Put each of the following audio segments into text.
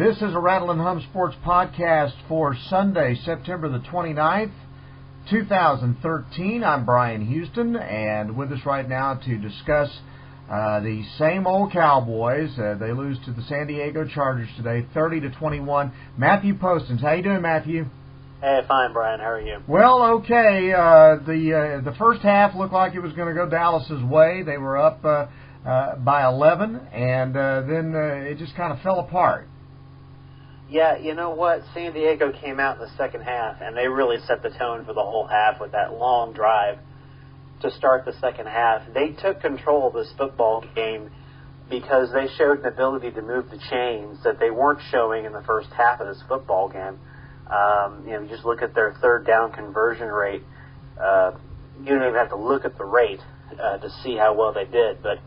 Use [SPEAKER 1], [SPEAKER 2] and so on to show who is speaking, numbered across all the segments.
[SPEAKER 1] This is a Rattle and Hum Sports podcast for Sunday, September the 29th, 2013. I'm Bryan Houston, and with us right now to discuss the same old Cowboys. They lose to the San Diego Chargers today, 30-21. Matthew Postins. How you doing, Matthew?
[SPEAKER 2] Hey, fine, Bryan. How are you?
[SPEAKER 1] Well, okay. The first half looked like it was going to go Dallas's way. They were up by 11, and then it just kind of fell apart.
[SPEAKER 2] Yeah, you know what? San Diego came out in the second half, and they really set the tone for the whole half with that long drive to start the second half. They took control of this football game because they showed an ability to move the chains that they weren't showing in the first half of this football game. You just look at their third down conversion rate. You don't even have to look at the rate to see how well they did, but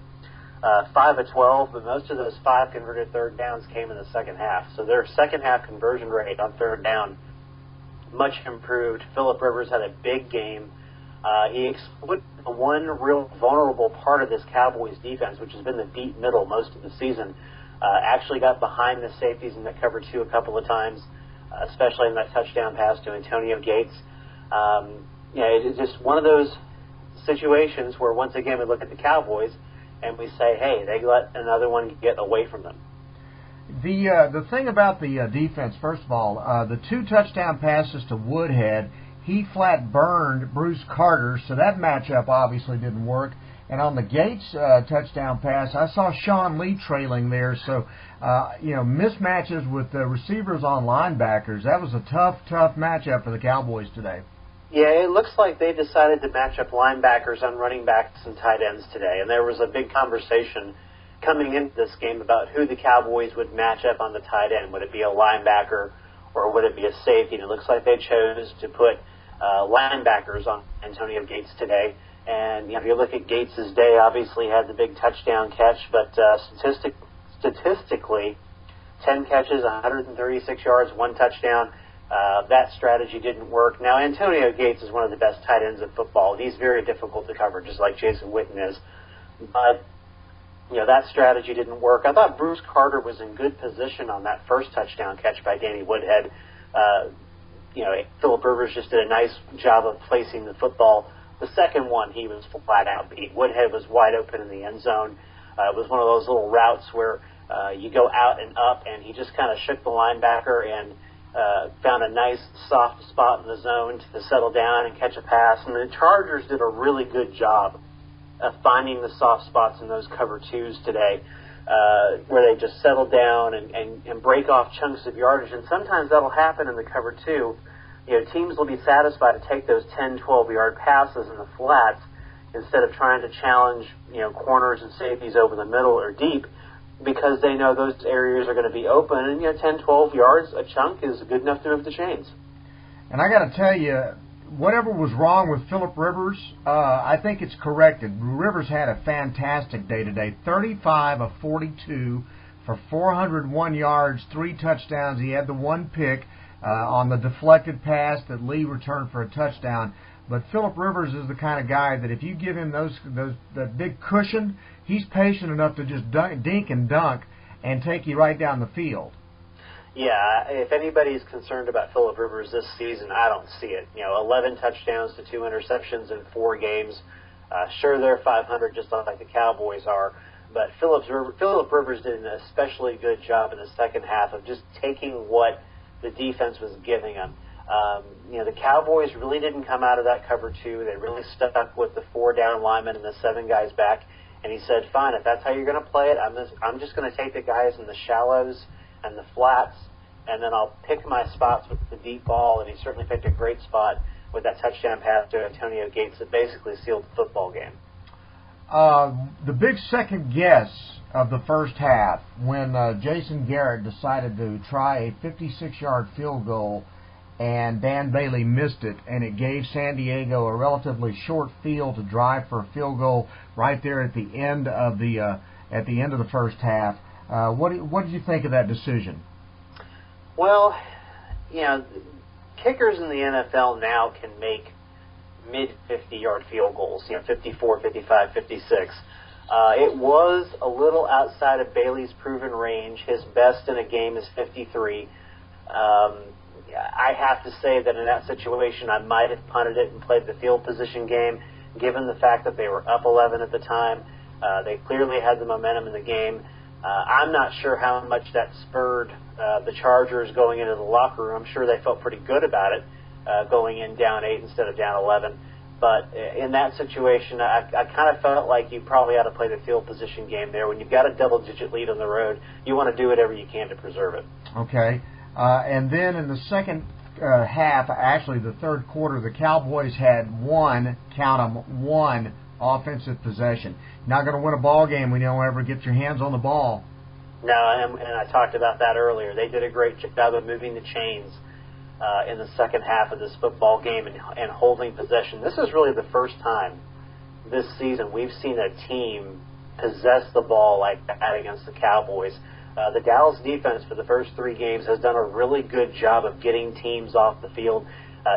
[SPEAKER 2] 5 of 12, but most of those 5 converted third downs came in the second half. So their second half conversion rate on third down much improved. Phillip Rivers had a big game. He exploited the one real vulnerable part of this Cowboys defense, which has been the deep middle most of the season. Actually got behind the safeties in that cover 2 a couple of times, especially in that touchdown pass to Antonio Gates. It's just one of those situations where, once again, we look at the Cowboys and we say, hey, they let another one get away from them.
[SPEAKER 1] The thing about the defense, first of all, the 2 touchdown passes to Woodhead, he flat burned Bruce Carter, so that matchup obviously didn't work. And on the Gates touchdown pass, I saw Sean Lee trailing there, so mismatches with the receivers on linebackers. That was a tough matchup for the Cowboys today.
[SPEAKER 2] Yeah, it looks like they decided to match up linebackers on running backs and tight ends today. And there was a big conversation coming into this game about who the Cowboys would match up on the tight end. Would it be a linebacker or would it be a safety? And it looks like they chose to put linebackers on Antonio Gates today. And if you look at Gates' day, obviously had the big touchdown catch, but statistically, 10 catches, 136 yards, 1 touchdown. That strategy didn't work. Now, Antonio Gates is one of the best tight ends in football. He's very difficult to cover, just like Jason Witten is. But, that strategy didn't work. I thought Bruce Carter was in good position on that first touchdown catch by Danny Woodhead. Phillip Rivers just did a nice job of placing the football. The second one, he was flat out beat. Woodhead was wide open in the end zone. It was one of those little routes where you go out and up, and he just kind of shook the linebacker and found a nice soft spot in the zone to settle down and catch a pass. And the Chargers did a really good job of finding the soft spots in those cover 2s today, where they just settle down and break off chunks of yardage. And sometimes that'll happen in the cover 2. Teams will be satisfied to take those 10, 12-yard passes in the flats instead of trying to challenge, corners and safeties over the middle or deep, because they know those areas are going to be open, and 10, 12 yards, a chunk, is good enough to move the chains.
[SPEAKER 1] And I got to tell you, whatever was wrong with Phillip Rivers, I think it's corrected. Rivers had a fantastic day today, 35 of 42 for 401 yards, 3 touchdowns. He had the 1 pick on the deflected pass that Lee returned for a touchdown. But Phillip Rivers is the kind of guy that if you give him that big cushion, he's patient enough to just dink and dunk and take you right down the field.
[SPEAKER 2] Yeah, if anybody's concerned about Phillip Rivers this season, I don't see it. 11 touchdowns to 2 interceptions in 4 games. Sure, they're 500 just like the Cowboys are, but Phillip Rivers did an especially good job in the second half of just taking what the defense was giving him. The Cowboys really didn't come out of that cover 2. They really stuck with the 4 down linemen and the 7 guys back. And he said, fine, if that's how you're going to play it, I'm just going to take the guys in the shallows and the flats, and then I'll pick my spots with the deep ball. And he certainly picked a great spot with that touchdown pass to Antonio Gates that basically sealed the football game.
[SPEAKER 1] The big second guess of the first half when Jason Garrett decided to try a 56-yard field goal, and Dan Bailey missed it, and it gave San Diego a relatively short field to drive for a field goal right there at the end of the first half. What did you think of that decision?
[SPEAKER 2] Well, kickers in the NFL now can make mid-50-yard field goals, 54, 55, 56. It was a little outside of Bailey's proven range. His best in a game is 53. I have to say that in that situation, I might have punted it and played the field position game, given the fact that they were up 11 at the time. They clearly had the momentum in the game. I'm not sure how much that spurred the Chargers going into the locker room. I'm sure they felt pretty good about it, going in down 8 instead of down 11. But in that situation, I kind of felt like you probably ought to play the field position game there. When you've got a double-digit lead on the road, you want to do whatever you can to preserve it.
[SPEAKER 1] Okay. And then in the second half, actually the third quarter, the Cowboys had one offensive possession. Not going to win a ball game when you don't ever get your hands on the ball.
[SPEAKER 2] No, and I talked about that earlier. They did a great job of moving the chains in the second half of this football game and holding possession. This is really the first time this season we've seen a team possess the ball like that against the Cowboys. The Dallas defense for the first 3 games has done a really good job of getting teams off the field.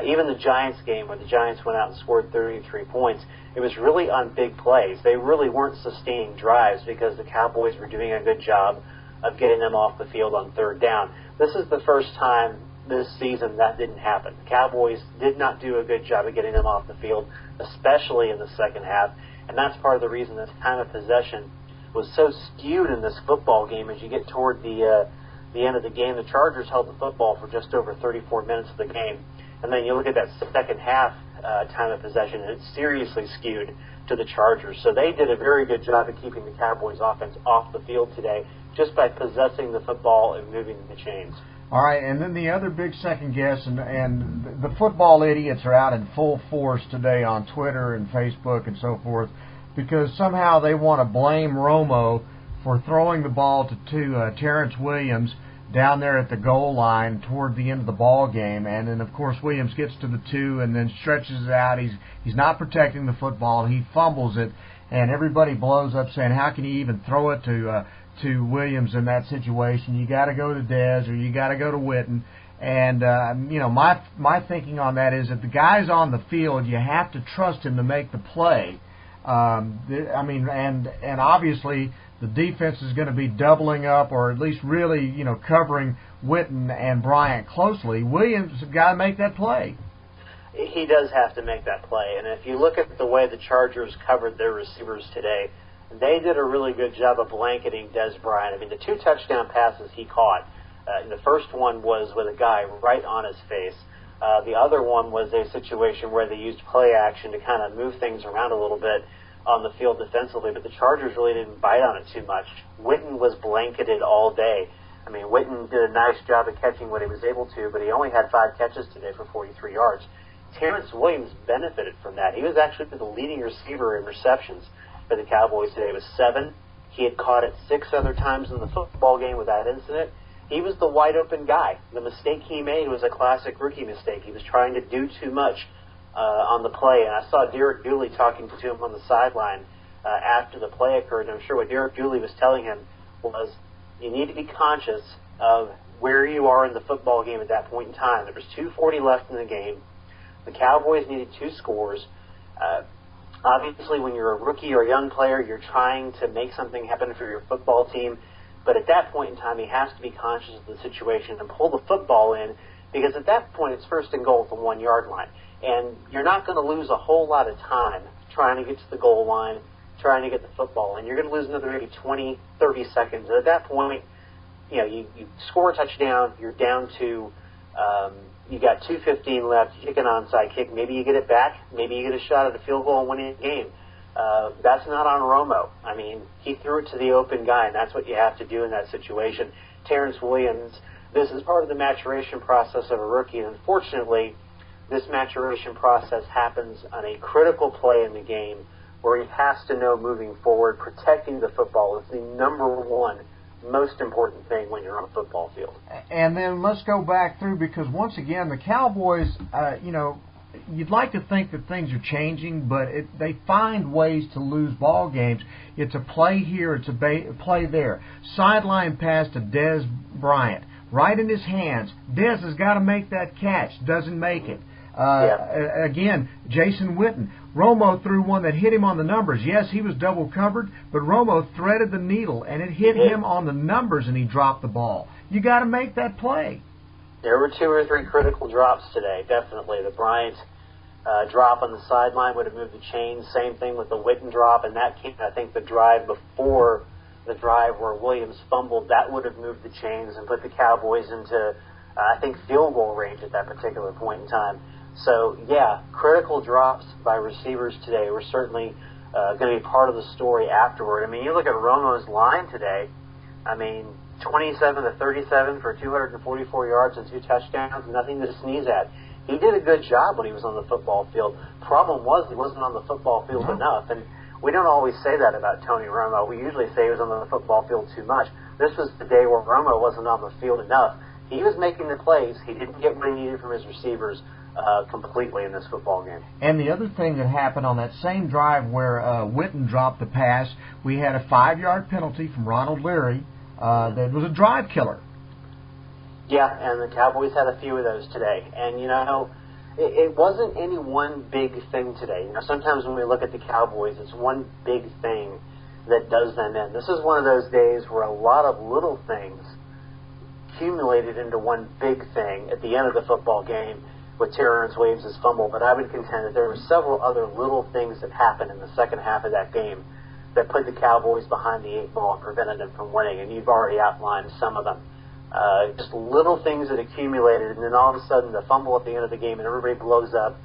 [SPEAKER 2] Even the Giants game where the Giants went out and scored 33 points, it was really on big plays. They really weren't sustaining drives because the Cowboys were doing a good job of getting them off the field on third down. This is the first time this season that didn't happen. The Cowboys did not do a good job of getting them off the field, especially in the second half, and that's part of the reason this time of possession was so skewed in this football game. As you get toward the end of the game, the Chargers held the football for just over 34 minutes of the game. And then you look at that second half time of possession, and it's seriously skewed to the Chargers. So they did a very good job of keeping the Cowboys offense off the field today just by possessing the football and moving the chains.
[SPEAKER 1] All right, and then the other big second guess, and the football idiots are out in full force today on Twitter and Facebook and so forth, because somehow they want to blame Romo for throwing the ball to Terrance Williams down there at the goal line toward the end of the ball game, and then of course Williams gets to the 2 and then stretches it out. He's not protecting the football. He fumbles it, and everybody blows up saying, "How can you even throw it to Williams in that situation? You got to go to Dez or you got to go to Witten." And my thinking on that is, if the guy's on the field, you have to trust him to make the play. And obviously the defense is going to be doubling up, or at least really, covering Witten and Bryant closely. Williams has got to make that play.
[SPEAKER 2] He does have to make that play. And if you look at the way the Chargers covered their receivers today, they did a really good job of blanketing Dez Bryant. I mean, the 2 touchdown passes he caught, the first one was with a guy right on his face. The other one was a situation where they used play action to kind of move things around a little bit on the field defensively, but the Chargers really didn't bite on it too much. Witten was blanketed all day. I mean, Witten did a nice job of catching what he was able to, but he only had 5 catches today for 43 yards. Terrance Williams benefited from that. He was actually the leading receiver in receptions for the Cowboys today. It was 7. He had caught it 6 other times in the football game without incident. He was the wide-open guy. The mistake he made was a classic rookie mistake. He was trying to do too much on the play, and I saw Derek Dooley talking to him on the sideline after the play occurred, and I'm sure what Derek Dooley was telling him was, you need to be conscious of where you are in the football game at that point in time. There was 2:40 left in the game. The Cowboys needed 2 scores. Obviously, when you're a rookie or a young player, you're trying to make something happen for your football team, but at that point in time, he has to be conscious of the situation and pull the football in, because at that point, it's 1st and goal at the 1-yard line. And you're not going to lose a whole lot of time trying to get to the goal line, trying to get the football, and you're going to lose another maybe 20, 30 seconds. And at that point, you score a touchdown, you're down to, you got 2:15 left, you kick an onside kick, maybe you get it back, maybe you get a shot at a field goal and win the game. That's not on Romo. I mean, he threw it to the open guy, and that's what you have to do in that situation. Terrance Williams, this is part of the maturation process of a rookie, and unfortunately, this maturation process happens on a critical play in the game where he has to know moving forward, protecting the football is the number one most important thing when you're on a football field.
[SPEAKER 1] And then let's go back through, because once again, the Cowboys, you'd like to think that things are changing, but they find ways to lose ball games. It's a play here, it's a play there. Sideline pass to Dez Bryant, right in his hands. Dez has got to make that catch, doesn't make it. Again, Jason Witten. Romo threw one that hit him on the numbers. Yes, he was double covered, but Romo threaded the needle, and it hit him on the numbers, and he dropped the ball. You got to make that play.
[SPEAKER 2] There were 2 or 3 critical drops today, definitely. The Bryant drop on the sideline would have moved the chains. Same thing with the Witten drop, and that came, I think, the drive before the drive where Williams fumbled. That would have moved the chains and put the Cowboys into, I think, field goal range at that particular point in time. So, yeah, critical drops by receivers today were certainly going to be part of the story afterward. I mean, you look at Romo's line today, 27 to 37 for 244 yards and 2 touchdowns, nothing to sneeze at. He did a good job when he was on the football field. Problem was he wasn't on the football field enough, and we don't always say that about Tony Romo. We usually say he was on the football field too much. This was the day where Romo wasn't on the field enough. He was making the plays. He didn't get what he needed from his receivers completely in this football game.
[SPEAKER 1] And the other thing that happened on that same drive where Witten dropped the pass, we had a 5-yard penalty from Ronald Leary that was a drive killer.
[SPEAKER 2] Yeah, and the Cowboys had a few of those today. And, it wasn't any one big thing today. Sometimes when we look at the Cowboys, it's one big thing that does them in. This is one of those days where a lot of little things accumulated into one big thing at the end of the football game with Terrance Williams' fumble. But I would contend that there were several other little things that happened in the second half of that game that put the Cowboys behind the 8 ball and prevented them from winning. And you've already outlined some of them. Just little things that accumulated, and then all of a sudden the fumble at the end of the game and everybody blows up,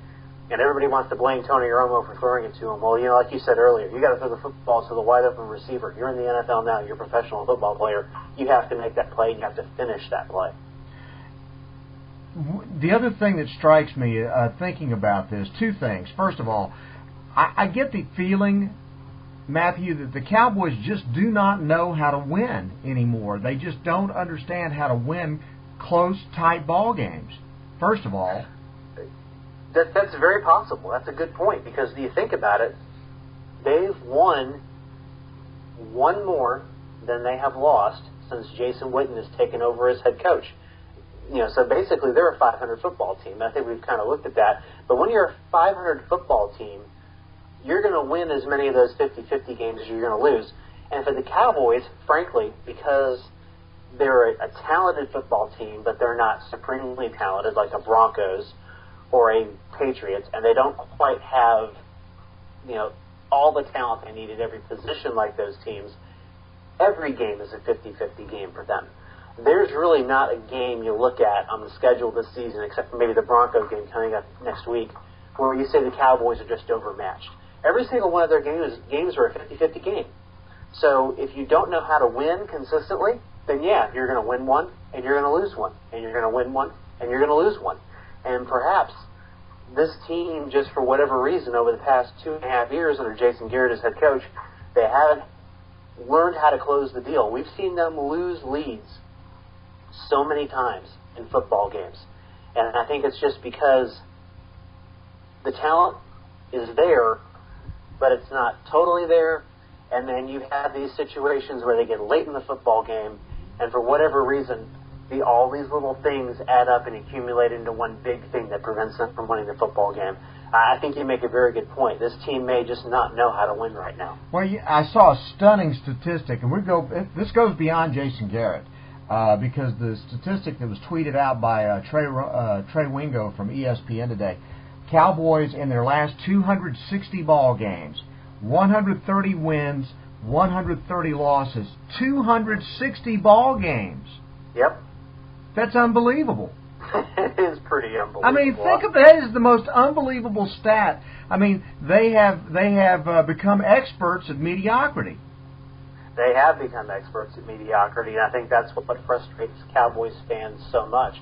[SPEAKER 2] and everybody wants to blame Tony Romo for throwing it to him. Well, like you said earlier, you got to throw the football to the wide open receiver. You're in the NFL now. You're a professional football player. You have to make that play, and you have to finish that play.
[SPEAKER 1] The other thing that strikes me thinking about this, 2 things. First of all, I get the feeling, Matthew, that the Cowboys just do not know how to win anymore. They just don't understand how to win close, tight ball games, first of all.
[SPEAKER 2] That's very possible. That's a good point, because you think about it, they've won one more than they have lost since Jason Witten has taken over as head coach. So basically they're a 500 football team. I think we've kind of looked at that. But when you're a 500 football team, you're going to win as many of those 50-50 games as you're going to lose. And for the Cowboys, frankly, because they're a talented football team, but they're not supremely talented like a Broncos or a Patriots, and they don't quite have, all the talent they need at every position like those teams, every game is a 50-50 game for them. There's really not a game you look at on the schedule this season, except for maybe the Broncos game coming up next week, where you say the Cowboys are just overmatched. Every single one of their games are a 50-50 game. So if you don't know how to win consistently, then you're going to win one, and you're going to lose one, and you're going to win one, and you're going to lose one. And perhaps this team, just for whatever reason, over the past 2.5 years under Jason Garrett as head coach, they haven't learned how to close the deal. We've seen them lose leads so many times in football games. And I think it's just because the talent is there, but it's not totally there. And then you have these situations where they get late in the football game, and for whatever reason, all these little things add up and accumulate into one big thing that prevents them from winning the football game. I think you make a very good point. This team may just not know how to win right now.
[SPEAKER 1] Well, I saw a stunning statistic, and this goes beyond Jason Garrett, because the statistic that was tweeted out by Trey Wingo from ESPN today, Cowboys in their last 260 ball games, 130 wins, 130 losses, 260 ball games.
[SPEAKER 2] Yep.
[SPEAKER 1] That's unbelievable.
[SPEAKER 2] It is pretty unbelievable.
[SPEAKER 1] I mean, think of that as the most unbelievable stat. I mean, they have become experts at mediocrity.
[SPEAKER 2] They have become experts at mediocrity, and I think that's what frustrates Cowboys fans so much.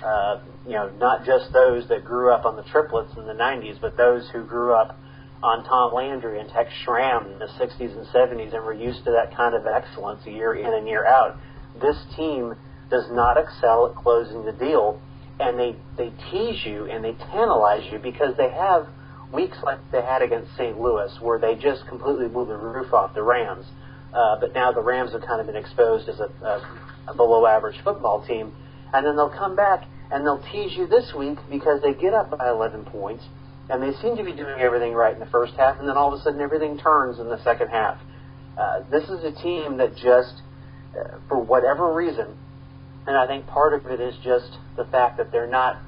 [SPEAKER 2] Not just those that grew up on the triplets in the 90s, but those who grew up on Tom Landry and Tex Schramm in the 60s and 70s and were used to that kind of excellence year in and year out. This team does not excel at closing the deal, and they tease you and they tantalize you because they have weeks like they had against St. Louis where they just completely blew the roof off the Rams. But now the Rams have kind of been exposed as a below-average football team, and then they'll come back And they'll tease you this week because they get up by 11 points, and they seem to be doing everything right in the first half, and then all of a sudden everything turns in the second half. This is a team that just, for whatever reason, and I think part of it is just the fact that they're not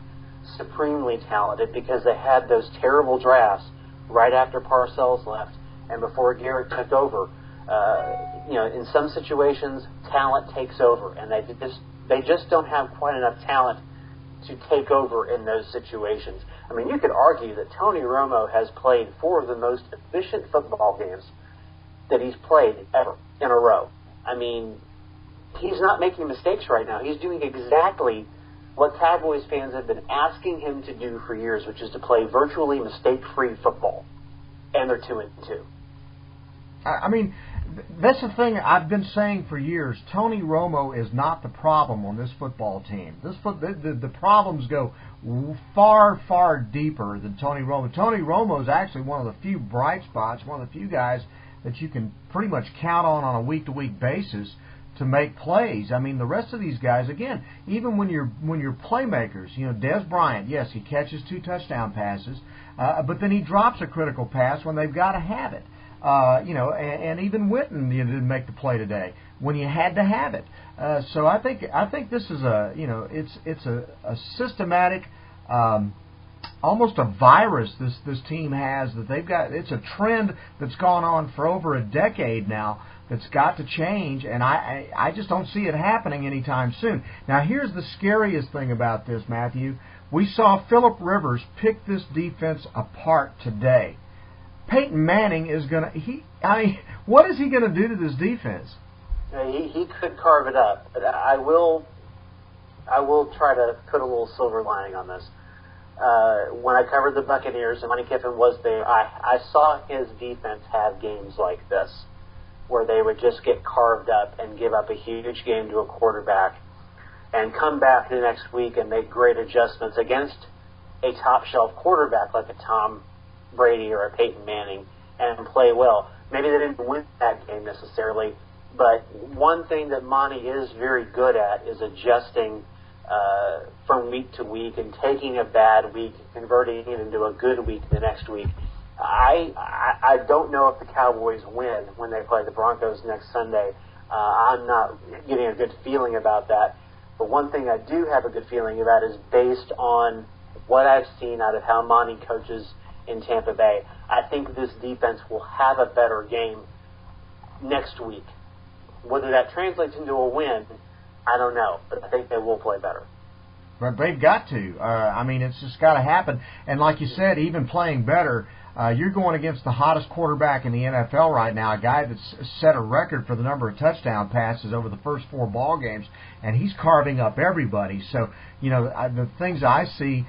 [SPEAKER 2] supremely talented because they had those terrible drafts right after Parcells left and before Garrett took over. In some situations, talent takes over, and they just don't have quite enough talent to take over in those situations. I mean, you could argue that Tony Romo has played 4 of the most efficient football games that he's played ever in a row. I mean, he's not making mistakes right now. He's doing exactly what Cowboys fans have been asking him to do for years, which is to play virtually mistake-free football. And they're 2-2.
[SPEAKER 1] I mean, that's the thing I've been saying for years. Tony Romo is not the problem on this football team. The problems go far, far deeper than Tony Romo. Tony Romo is actually one of the few bright spots, one of the few guys that you can pretty much count on a week-to-week basis to make plays. I mean, the rest of these guys, again, even when you're playmakers, Dez Bryant, yes, he catches 2 touchdown passes, but then he drops a critical pass when they've got to have it. And even Witten didn't make the play today when you had to have it. So I think this is it's a systematic, almost a virus this team has that they've got. It's a trend that's gone on for over a decade now that's got to change, and I just don't see it happening anytime soon. Now here's the scariest thing about this, Matthew. We saw Phillip Rivers pick this defense apart today. Peyton Manning is going to what is he going to do to this defense?
[SPEAKER 2] He could carve it up, but I will try to put a little silver lining on this. When I covered the Buccaneers and Monty Kiffin was there, I saw his defense have games like this, where they would just get carved up and give up a huge game to a quarterback and come back the next week and make great adjustments against a top-shelf quarterback like a Tom Brady or a Peyton Manning and play well. Maybe they didn't win that game necessarily, but one thing that Monty is very good at is adjusting from week to week and taking a bad week, converting it into a good week the next week. I don't know if the Cowboys win when they play the Broncos next Sunday. I'm not getting a good feeling about that. But one thing I do have a good feeling about is based on what I've seen out of how Monty coaches in Tampa Bay. I think this defense will have a better game next week. Whether that translates into a win, I don't know. But I think they will play better.
[SPEAKER 1] But they've got to. It's just got to happen. And like you said, even playing better, you're going against the hottest quarterback in the NFL right now, a guy that's set a record for the number of touchdown passes over the first 4 ball games, and he's carving up everybody. So, the things I see,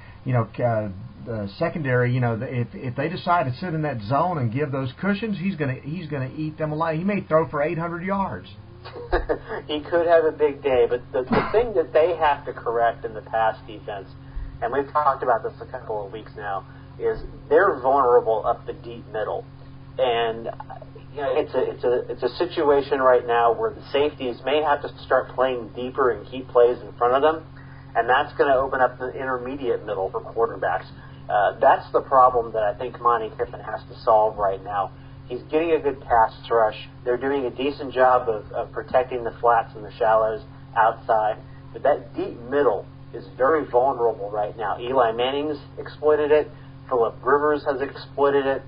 [SPEAKER 1] secondary, if they decide to sit in that zone and give those cushions, he's gonna eat them alive. He may throw for 800 yards.
[SPEAKER 2] He could have a big day, but the thing that they have to correct in the pass defense, and we've talked about this a couple of weeks now, is they're vulnerable up the deep middle. And it's a situation right now where the safeties may have to start playing deeper and keep plays in front of them, and that's going to open up the intermediate middle for quarterbacks. That's the problem that I think Monty Kiffin has to solve right now. He's getting a good pass rush. They're doing a decent job of protecting the flats and the shallows outside. But that deep middle is very vulnerable right now. Eli Manning's exploited it. Phillip Rivers has exploited it.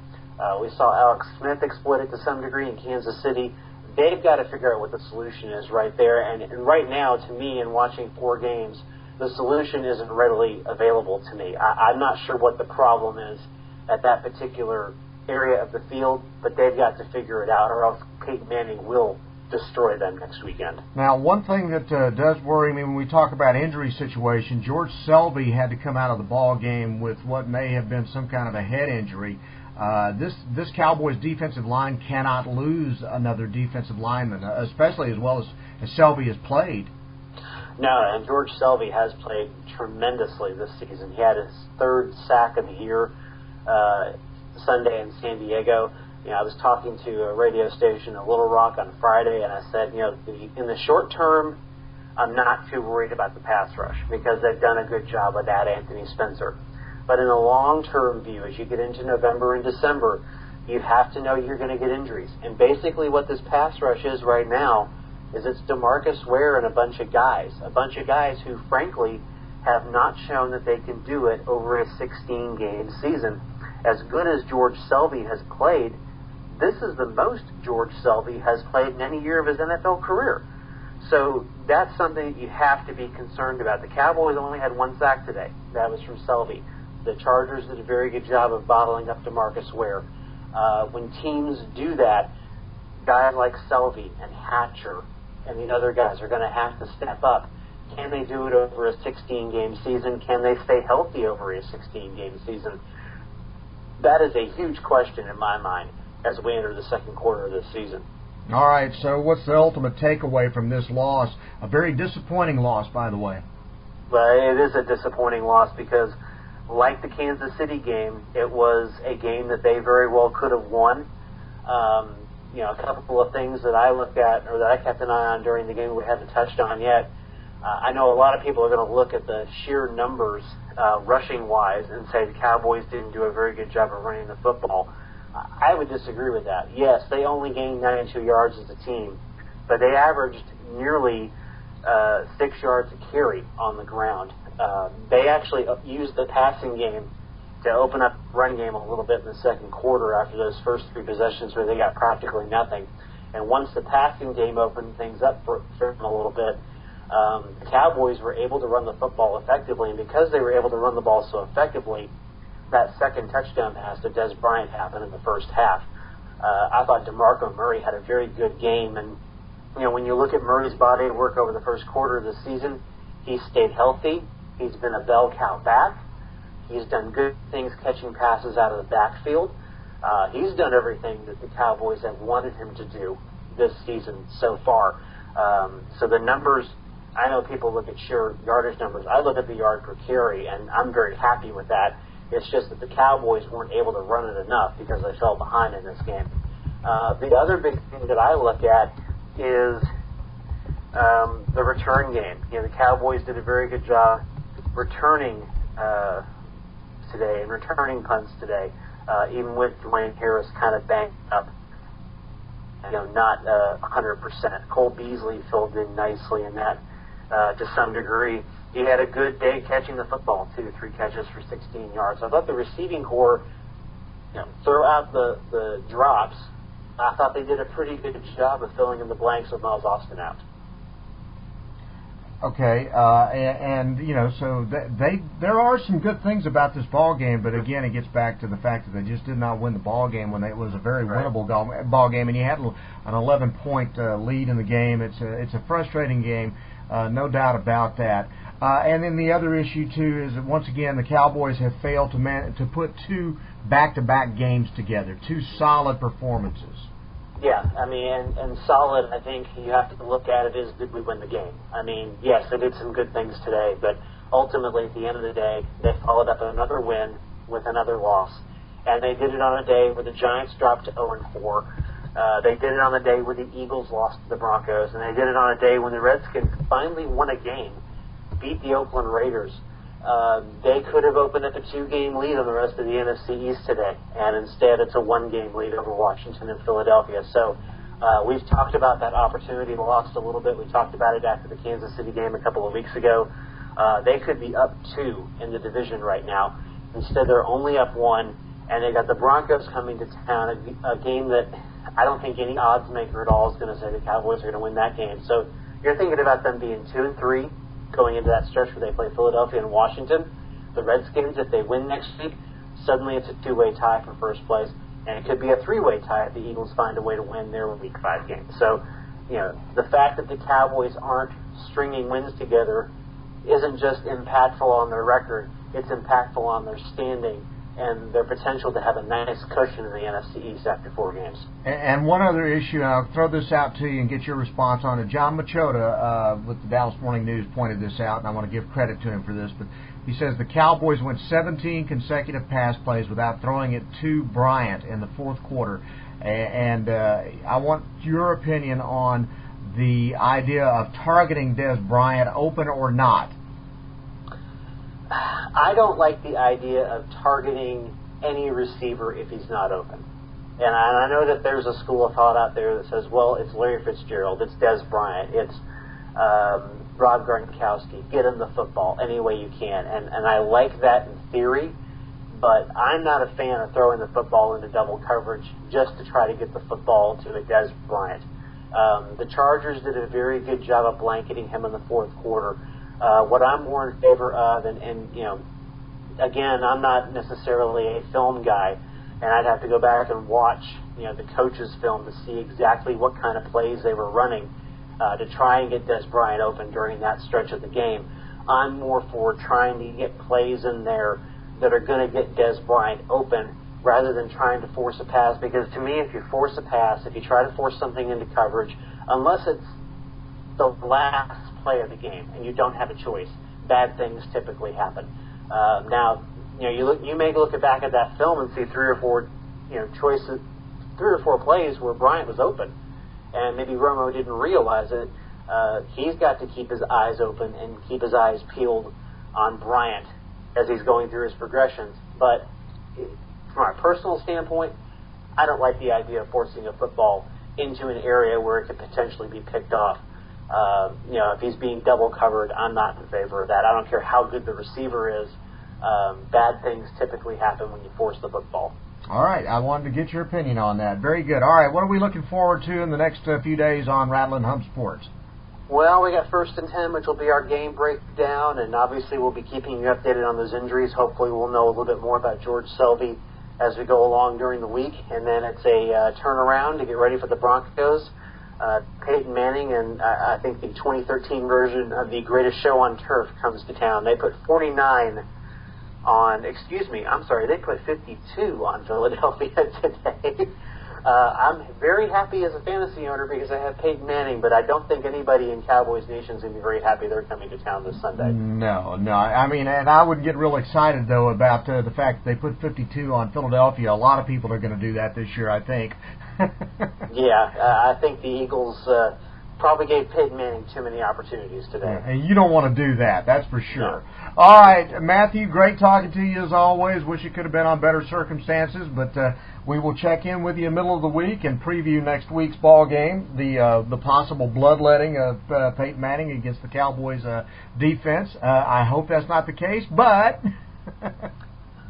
[SPEAKER 2] We saw Alex Smith exploit it to some degree in Kansas City. They've got to figure out what the solution is right there. And right now, to me, in watching 4 games, the solution isn't readily available to me. I'm not sure what the problem is at that particular area of the field, but they've got to figure it out, or else Peyton Manning will destroy them next weekend.
[SPEAKER 1] Now, one thing that does worry me when we talk about injury situation, George Selby had to come out of the ball game with what may have been some kind of a head injury. This Cowboys defensive line cannot lose another defensive lineman, especially as well as Selby has played.
[SPEAKER 2] No, and George Selby has played tremendously this season. He had his 3rd sack of the year Sunday in San Diego. I was talking to a radio station in Little Rock on Friday, and I said, in the short term, I'm not too worried about the pass rush because they've done a good job with that, Anthony Spencer. But in a long-term view, as you get into November and December, you have to know you're going to get injuries. And basically what this pass rush is right now is it's DeMarcus Ware and a bunch of guys who, frankly, have not shown that they can do it over a 16-game season. As good as George Selvey has played, this is the most George Selvey has played in any year of his NFL career. So that's something that you have to be concerned about. The Cowboys only had 1 sack today. That was from Selvey. The Chargers did a very good job of bottling up DeMarcus Ware. When teams do that, guys like Selvey and Hatcher and the other guys are going to have to step up. Can they do it over a 16-game season? Can they stay healthy over a 16-game season? That is a huge question in my mind as we enter the second quarter of this season.
[SPEAKER 1] All right, so what's the ultimate takeaway from this loss? A very disappointing loss, by the way.
[SPEAKER 2] Well, it is a disappointing loss because, like the Kansas City game, it was a game that they very well could have won. A couple of things that I looked at or that I kept an eye on during the game we haven't touched on yet. I know a lot of people are going to look at the sheer numbers rushing-wise and say the Cowboys didn't do a very good job of running the football. I would disagree with that. Yes, they only gained 92 yards as a team, but they averaged nearly 6 yards a carry on the ground. They actually used the passing game to open up the run game a little bit in the second quarter after those first 3 possessions where they got practically nothing. And once the passing game opened things up for them a little bit, the Cowboys were able to run the football effectively, and because they were able to run the ball so effectively, that second touchdown pass to Dez Bryant happened in the first half. I thought DeMarco Murray had a very good game, and when you look at Murray's body of work over the first quarter of the season, he's stayed healthy. He's been a bell cow back. He's done good things catching passes out of the backfield. He's done everything that the Cowboys have wanted him to do this season so far. So the numbers, I know people look at sheer yardage numbers. I look at the yard per carry, and I'm very happy with that. It's just that the Cowboys weren't able to run it enough because they fell behind in this game. The other big thing that I look at is the return game. The Cowboys did a very good job returning today and returning punts today, even with Dwayne Harris kind of banged up, not 100%. Cole Beasley filled in nicely in that to some degree. He had a good day catching the football, 2-3 catches for 16 yards. I thought the receiving corps, throughout the drops, I thought they did a pretty good job of filling in the blanks with Miles Austin out.
[SPEAKER 1] Okay, so there are some good things about this ball game, but again, it gets back to the fact that they just did not win the ball game when it was a very winnable ball game, and you had an 11-point lead in the game. It's a frustrating game, no doubt about that. And then the other issue too is that once again the Cowboys have failed to put 2 back-to-back games together, 2 solid performances.
[SPEAKER 2] Yeah, and solid, I think you have to look at it as did we win the game. Yes, they did some good things today, but ultimately at the end of the day, they followed up another win with another loss. And they did it on a day where the Giants dropped to 0-4. They did it on the day where the Eagles lost to the Broncos, and they did it on a day when the Redskins finally won a game, beat the Oakland Raiders. They could have opened up a 2-game lead on the rest of the NFC East today, and instead it's a 1-game lead over Washington and Philadelphia. So we've talked about that opportunity lost a little bit. We talked about it after the Kansas City game a couple of weeks ago. They could be up 2 in the division right now. Instead, they're only up 1, and they got the Broncos coming to town, a game that I don't think any odds maker at all is going to say the Cowboys are going to win that game. So you're thinking about them being 2-3 going into that stretch where they play Philadelphia and Washington. The Redskins, if they win next week, suddenly it's a 2-way tie for first place, and it could be a 3-way tie if the Eagles find a way to win their Week 5 game. So, the fact that the Cowboys aren't stringing wins together isn't just impactful on their record, it's impactful on their standing and their potential to have a nice cushion in the NFC East after 4 games.
[SPEAKER 1] And one other issue, and I'll throw this out to you and get your response on it. John Machota with the Dallas Morning News pointed this out, and I want to give credit to him for this, but he says the Cowboys went 17 consecutive pass plays without throwing it to Bryant in the fourth quarter. And I want your opinion on the idea of targeting Dez Bryant, open or not?
[SPEAKER 2] I don't like the idea of targeting any receiver if he's not open. And I know that there's a school of thought out there that says, well, it's Larry Fitzgerald, it's Dez Bryant, it's Rob Gronkowski. Get him the football any way you can. And I like that in theory, but I'm not a fan of throwing the football into double coverage just to try to get the football to a Dez Bryant. The Chargers did a very good job of blanketing him in the fourth quarter. What I'm more in favor of, and you know, again, I'm not necessarily a film guy, and I'd have to go back and watch, you know, the coaches' film to see exactly what kind of plays they were running to try and get Dez Bryant open during that stretch of the game. I'm more for trying to get plays in there that are going to get Dez Bryant open rather than trying to force a pass, because to me, if you force a pass, if you try to force something into coverage, unless it's the last play of the game and you don't have a choice, bad things typically happen. Now, you know, you may look back at that film and see three or four plays where Bryant was open, and maybe Romo didn't realize it. He's got to keep his eyes open and keep his eyes peeled on Bryant as he's going through his progressions. But from a personal standpoint, I don't like the idea of forcing a football into an area where it could potentially be picked off. You know, if he's being double covered, I'm not in favor of that. I don't care how good the receiver is. Bad things typically happen when you force the football.
[SPEAKER 1] All right, I wanted to get your opinion on that. Very good. All right, what are we looking forward to in the next few days on Rattle and Hump Sports?
[SPEAKER 2] Well, we got 1st and 10, which will be our game breakdown, and obviously we'll be keeping you updated on those injuries. Hopefully we'll know a little bit more about George Selby as we go along during the week, and then it's a turnaround to get ready for the Broncos. Peyton Manning and I think the 2013 version of the Greatest Show on Turf comes to town. They put 49 on, they put 52 on Philadelphia today. I'm very happy as a fantasy owner because I have Peyton Manning, but I don't think anybody in Cowboys Nation is going to be very happy they're coming to town this Sunday.
[SPEAKER 1] No. I mean, and I would get real excited, though, about the fact that they put 52 on Philadelphia. A lot of people are going to do that this year, I think.
[SPEAKER 2] Yeah, I think the Eagles probably gave Peyton Manning too many opportunities today.
[SPEAKER 1] Yeah, and you don't want to do that, that's for sure. No. All right, Matthew, great talking to you as always. Wish it could have been on better circumstances, but we will check in with you in the middle of the week and preview next week's ball game, the possible bloodletting of Peyton Manning against the Cowboys defense. I hope that's not the case, but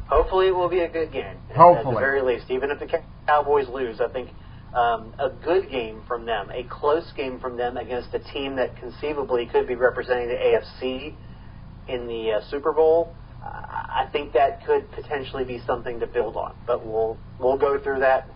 [SPEAKER 2] hopefully it will be a good game.
[SPEAKER 1] Hopefully.
[SPEAKER 2] At the very least, even if the Cowboys lose, I think a good game from them, a close game from them against a team that conceivably could be representing the AFC in the Super Bowl, I think that could potentially be something to build on. But we'll go through that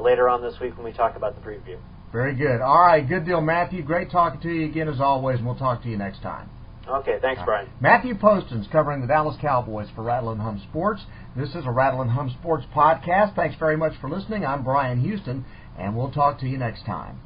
[SPEAKER 2] later on this week when we talk about the preview.
[SPEAKER 1] Very good. All right, good deal, Matthew. Great talking to you again as always, and we'll talk to you next time.
[SPEAKER 2] Okay, thanks, Bryan.
[SPEAKER 1] Matthew Postins covering the Dallas Cowboys for Rattle and Hum Sports. This is a Rattle and Hum Sports podcast. Thanks very much for listening. I'm Bryan Houston, and we'll talk to you next time.